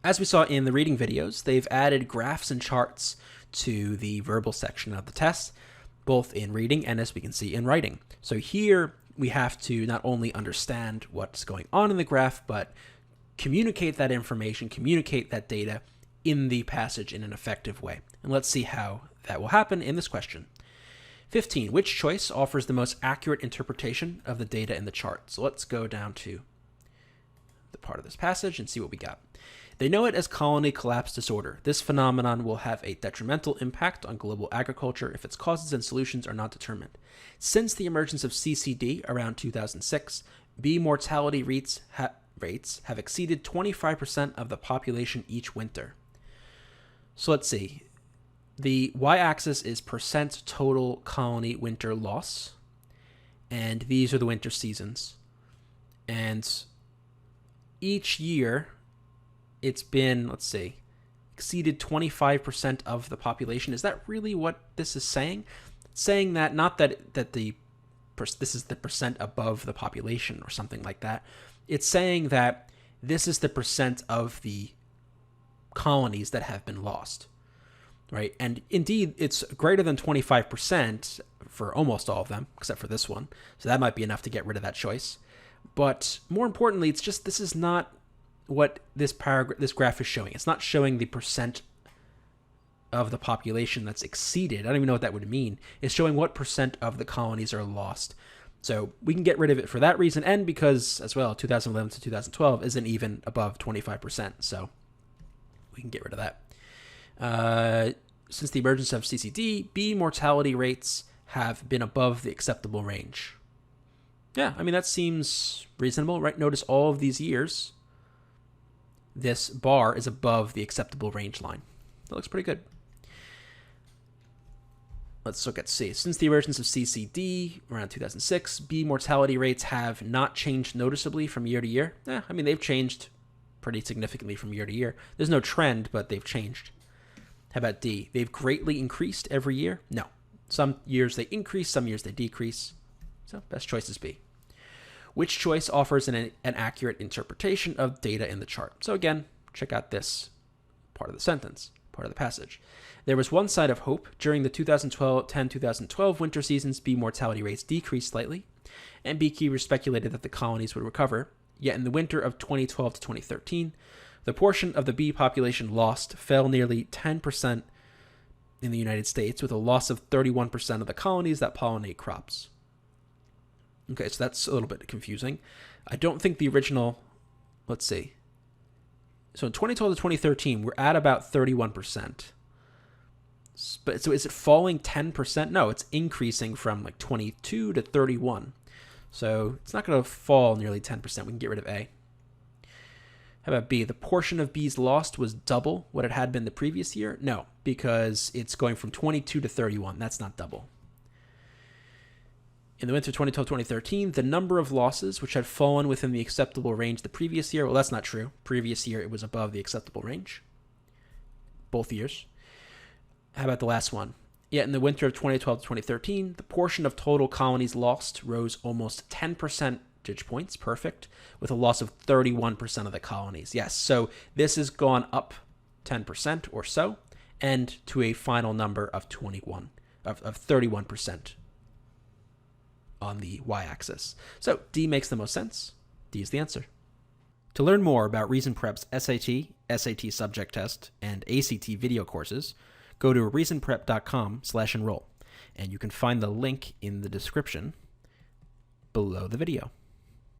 As we saw in the reading videos, they've added graphs and charts to the verbal section of the test, both in reading and, as we can see, in writing. So here we have to not only understand what's going on in the graph, but communicate that information, communicate that data in the passage in an effective way. And let's see how that will happen in this question. 15. Which choice offers the most accurate interpretation of the data in the chart? So let's go down to the part of this passage and see what we got. They know it as colony collapse disorder. This phenomenon will have a detrimental impact on global agriculture if its causes and solutions are not determined. Since the emergence of CCD around 2006, bee mortality rates have exceeded 25% of the population each winter. So let's see. The y-axis is percent total colony winter loss, and these are the winter seasons. And each year, it's been, let's see, exceeded 25% of the population. Is that really what this is saying? It's saying that not that this is the percent above the population or something like that. It's saying that this is the percent of the colonies that have been lost. Right? And indeed, it's greater than 25% for almost all of them, except for this one. So that might be enough to get rid of that choice. But more importantly, it's just this is not what this graph is showing. It's not showing the percent of the population that's exceeded. I don't even know what that would mean. It's showing what percent of the colonies are lost. So we can get rid of it for that reason, and because, as well, 2011 to 2012 isn't even above 25%. So we can get rid of that. Since the emergence of CCD, bee mortality rates have been above the acceptable range. Yeah, I mean, that seems reasonable, right? Notice all of these years, this bar is above the acceptable range line. That looks pretty good. Let's look at C. Since the emergence of CCD around 2006, bee mortality rates have not changed noticeably from year to year. I mean, they've changed pretty significantly from year to year. There's no trend, but they've changed. How about D? They've greatly increased every year? No. Some years they increase, some years they decrease. So best choice is B. Which choice offers an accurate interpretation of data in the chart? So again, check out this part of the sentence, part of the passage. There was one sign of hope. During the 2010-2012 winter seasons, bee mortality rates decreased slightly, and beekeepers speculated that the colonies would recover. Yet in the winter of 2012 to 2013, the portion of the bee population lost fell nearly 10% in the United States, with a loss of 31% of the colonies that pollinate crops. Okay, so that's a little bit confusing. I don't think the original, let's see. So in 2012 to 2013, we're at about 31%. But so is it falling 10%? No, it's increasing from like 22 to 31. So it's not going to fall nearly 10%. We can get rid of A. How about B? The portion of bees lost was double what it had been the previous year? No, because it's going from 22 to 31. That's not double. In the winter 2012-2013, the number of losses which had fallen within the acceptable range the previous year, well, that's not true. Previous year, it was above the acceptable range. Both years. How about the last one? Yet in the winter of 2012-2013, the portion of total colonies lost rose almost 10 percentage points, perfect, with a loss of 31% of the colonies. Yes, so this has gone up 10% or so, and to a final number of 31% on the y-axis. So D makes the most sense. D is the answer. To learn more about Reason Prep's SAT, SAT subject test, and ACT video courses, go to reasonprep.com/enroll, and you can find the link in the description below the video.